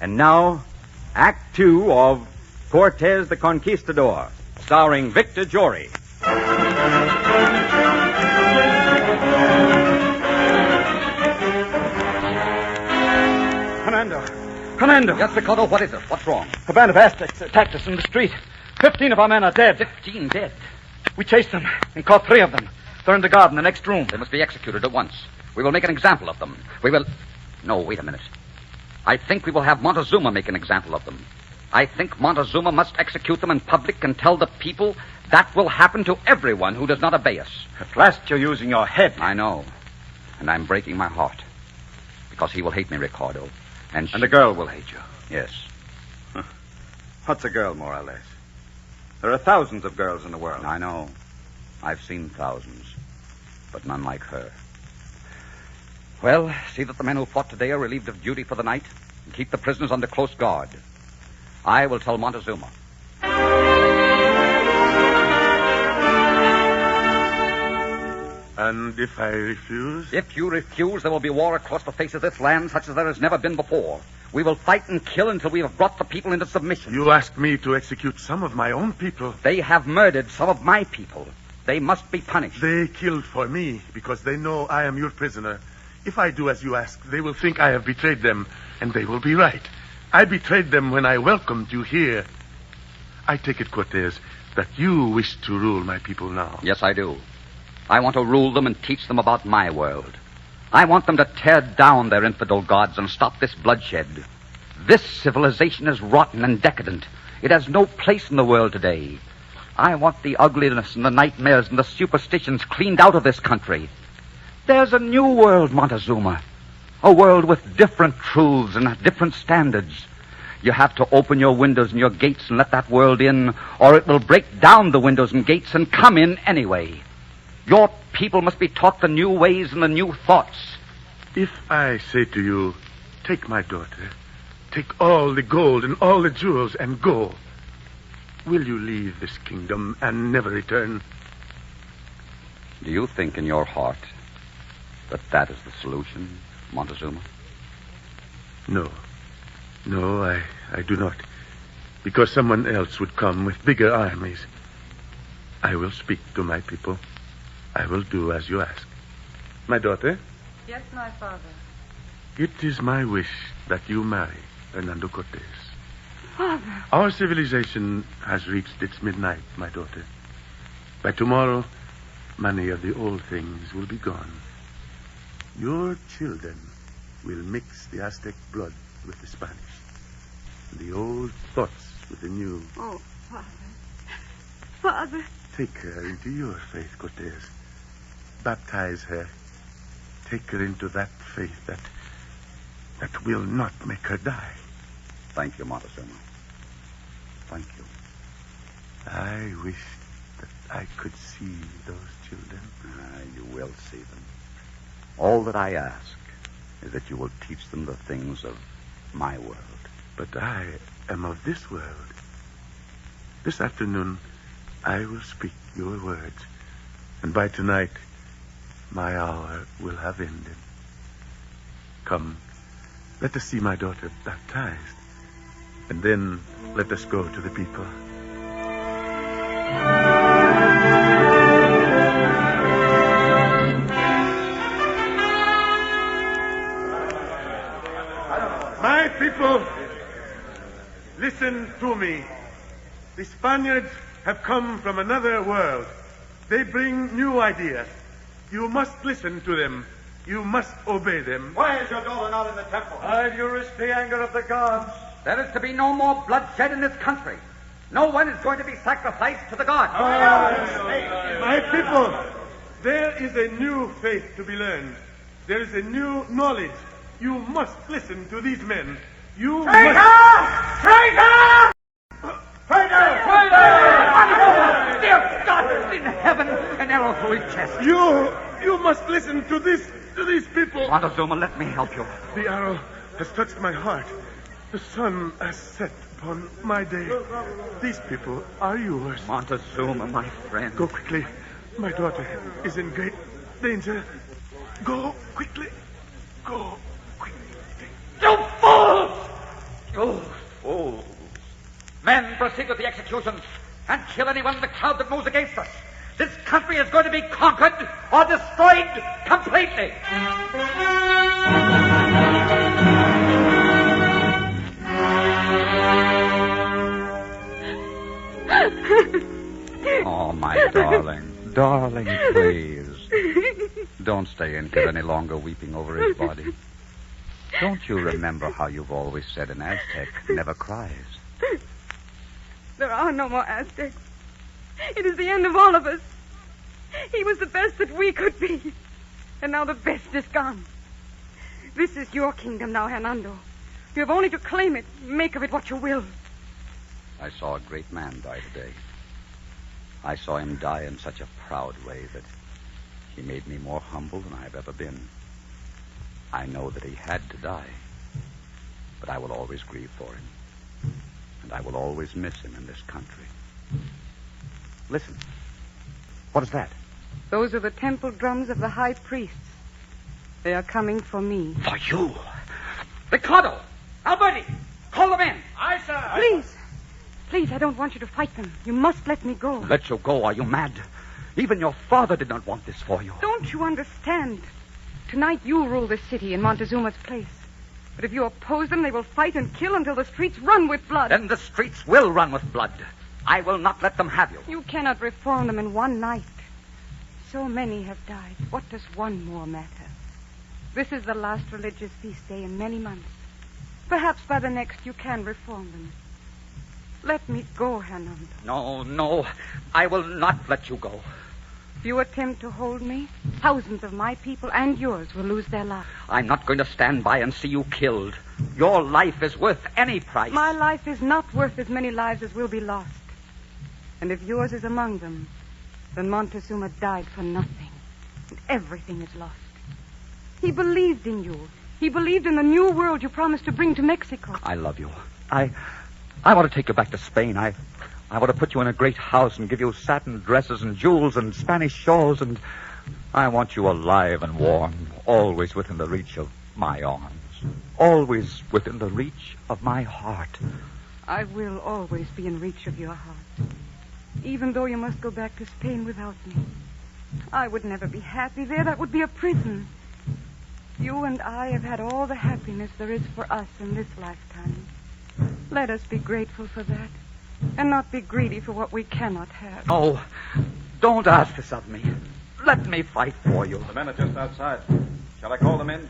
And now, Act Two of Cortés the Conquistador, starring Victor Jory. Hernando. Yes, Ricardo, what is it? What's wrong? A band of Aztecs attacked us in the street. 15 of our men are dead. 15 dead. We chased them and caught 3 of them. They're in the guard in the next room. They must be executed at once. We will make an example of them. We will... No, wait a minute. I think we will have Moctezuma make an example of them. I think Moctezuma must execute them in public and tell the people that will happen to everyone who does not obey us. At last you're using your head. I know. And I'm breaking my heart. Because he will hate me, Ricardo. And the girl will hate you. Yes. What's a girl, more or less? There are thousands of girls in the world. I know. I've seen thousands. But none like her. Well, see that the men who fought today are relieved of duty for the night and keep the prisoners under close guard. I will tell Moctezuma. And if I refuse? If you refuse, there will be war across the face of this land such as there has never been before. We will fight and kill until we have brought the people into submission. You asked me to execute some of my own people. They have murdered some of my people. They must be punished. They killed for me because they know I am your prisoner. If I do as you ask, they will think I have betrayed them, and they will be right. I betrayed them when I welcomed you here. I take it, Cortés, that you wish to rule my people now. Yes, I do. I want to rule them and teach them about my world. I want them to tear down their infidel gods and stop this bloodshed. This civilization is rotten and decadent. It has no place in the world today. I want the ugliness and the nightmares and the superstitions cleaned out of this country. There's a new world, Moctezuma. A world with different truths and different standards. You have to open your windows and your gates and let that world in, or it will break down the windows and gates and come in anyway. Your people must be taught the new ways and the new thoughts. If I say to you, take my daughter, take all the gold and all the jewels and go, will you leave this kingdom and never return? Do you think in your heart that that is the solution, Moctezuma? No. No, I do not. Because someone else would come with bigger armies. I will speak to my people. I will do as you ask. My daughter? Yes, my father. It is my wish that you marry Hernando Cortés. Father. Our civilization has reached its midnight, my daughter. By tomorrow, many of the old things will be gone. Your children will mix the Aztec blood with the Spanish. The old thoughts with the new. Oh, Father. Father. Take her into your faith, Cortés. Baptize her. Take her into that faith that will not make her die. Thank you, Moctezuma. Thank you. I wish that I could see those children. You will see them. All that I ask is that you will teach them the things of my world. But I am of this world. This afternoon, I will speak your words. And by tonight, my hour will have ended. Come, let us see my daughter baptized. And then let us go to the people. My people, listen to me. The Spaniards have come from another world. They bring new ideas. You must listen to them. You must obey them. Why is your daughter not in the temple? I do risk the anger of the gods. There is to be no more bloodshed in this country. No one is going to be sacrificed to the gods. My people, there is a new faith to be learned. There is a new knowledge. You must listen to these men. You must... Traitor! Dear God in heaven, an arrow through his chest. You must listen to these people. Moctezuma, let me help you. The arrow has touched my heart. The sun has set upon my day. These people are yours. Moctezuma, my friend. Go quickly. My daughter is in great danger. Go quickly. Go quickly. You fools! proceed with the executions and kill anyone in the crowd that moves against us. This country is going to be conquered or destroyed completely. Oh, my darling. Darling, please. Don't stay in here any longer weeping over his body. Don't you remember how you've always said an Aztec never cries? There are no more Aztecs. It is the end of all of us. He was the best that we could be. And now the best is gone. This is your kingdom now, Hernando. You have only to claim it, make of it what you will. I saw a great man die today. I saw him die in such a proud way that he made me more humble than I've ever been. I know that he had to die, but I will always grieve for him. And I will always miss him in this country. Listen. What is that? Those are the temple drums of the high priests. They are coming for me. For you? Ricardo! Alberti! Call them in! Aye, sir. Please. Please, I don't want you to fight them. You must let me go. Let you go? Are you mad? Even your father did not want this for you. Don't you understand? Tonight you rule this city in Montezuma's place. But if you oppose them, they will fight and kill until the streets run with blood. Then the streets will run with blood. I will not let them have you. You cannot reform them in one night. So many have died. What does one more matter? This is the last religious feast day in many months. Perhaps by the next you can reform them. Let me go, Hernando. No. I will not let you go. If you attempt to hold me, thousands of my people and yours will lose their lives. I'm not going to stand by and see you killed. Your life is worth any price. My life is not worth as many lives as will be lost. And if yours is among them, then Montezuma died for nothing. And everything is lost. He believed in you. He believed in the new world you promised to bring to Mexico. I love you. I want to take you back to Spain. I want to put you in a great house and give you satin dresses and jewels and Spanish shawls, and I want you alive and warm, always within the reach of my arms, always within the reach of my heart. I will always be in reach of your heart, even though you must go back to Spain without me. I would never be happy there. That would be a prison. You and I have had all the happiness there is for us in this lifetime. Let us be grateful for that, and not be greedy for what we cannot have. No, don't ask this of me. Let me fight for you. The men are just outside. Shall I call them in?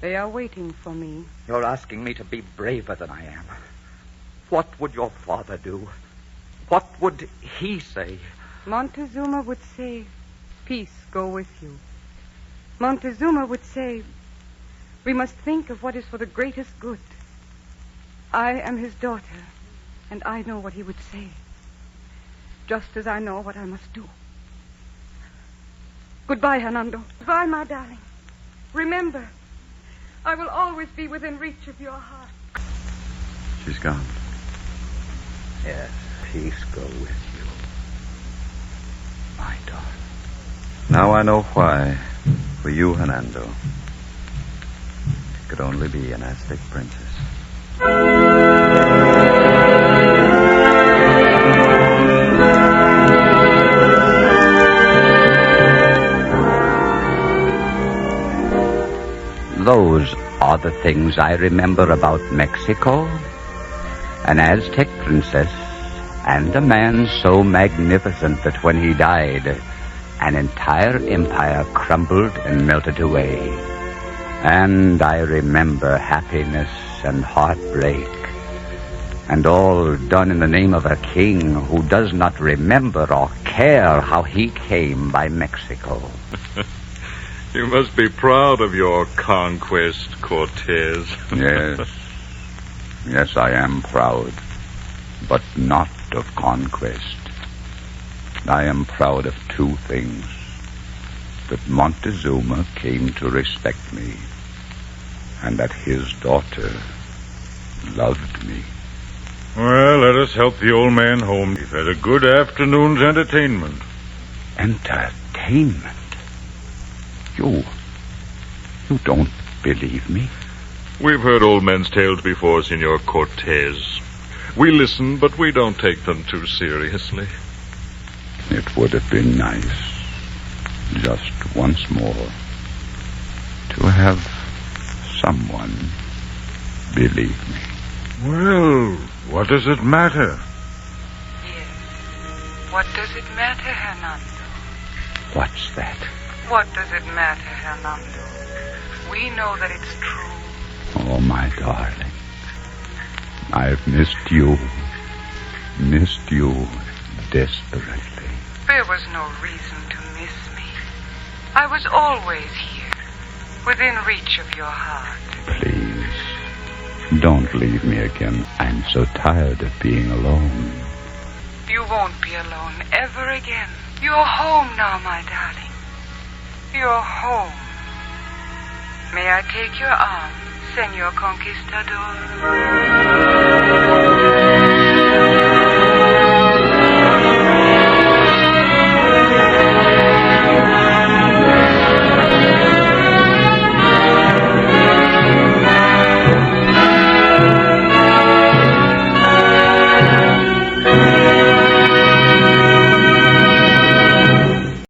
They are waiting for me. You're asking me to be braver than I am. What would your father do? What would he say? Montezuma would say, peace go with you. Montezuma would say, we must think of what is for the greatest good. I am his daughter, and I know what he would say, just as I know what I must do. Goodbye, Hernando. Goodbye, my darling. Remember, I will always be within reach of your heart. She's gone. Yes, peace go with you, my darling. Now I know why, for you, Hernando, it could only be an Aztec princess. Those are the things I remember about Mexico. An Aztec princess and a man so magnificent that when he died, an entire empire crumbled and melted away. And I remember happiness and heartbreak, and all done in the name of a king who does not remember or care how he came by Mexico. You must be proud of your conquest, Cortés. Yes, I am proud, but not of conquest. I am proud of two things: that Montezuma came to respect me, and that his daughter loved me. Well, let us help the old man home. We've had a good afternoon's entertainment. Entertainment? You don't believe me? We've heard old men's tales before, Senor Cortés. We listen, but we don't take them too seriously. It would have been nice, just once more, to have someone believe me. Well, what does it matter? Yes. What does it matter, Hernando? What's that? What does it matter, Hernando? We know that it's true. Oh, my darling. I've missed you desperately. There was no reason to miss me. I was always here, within reach of your heart. Please, don't leave me again. I'm so tired of being alone. You won't be alone ever again. You're home now, my darling. You're home. May I take your arm, Senor Conquistador?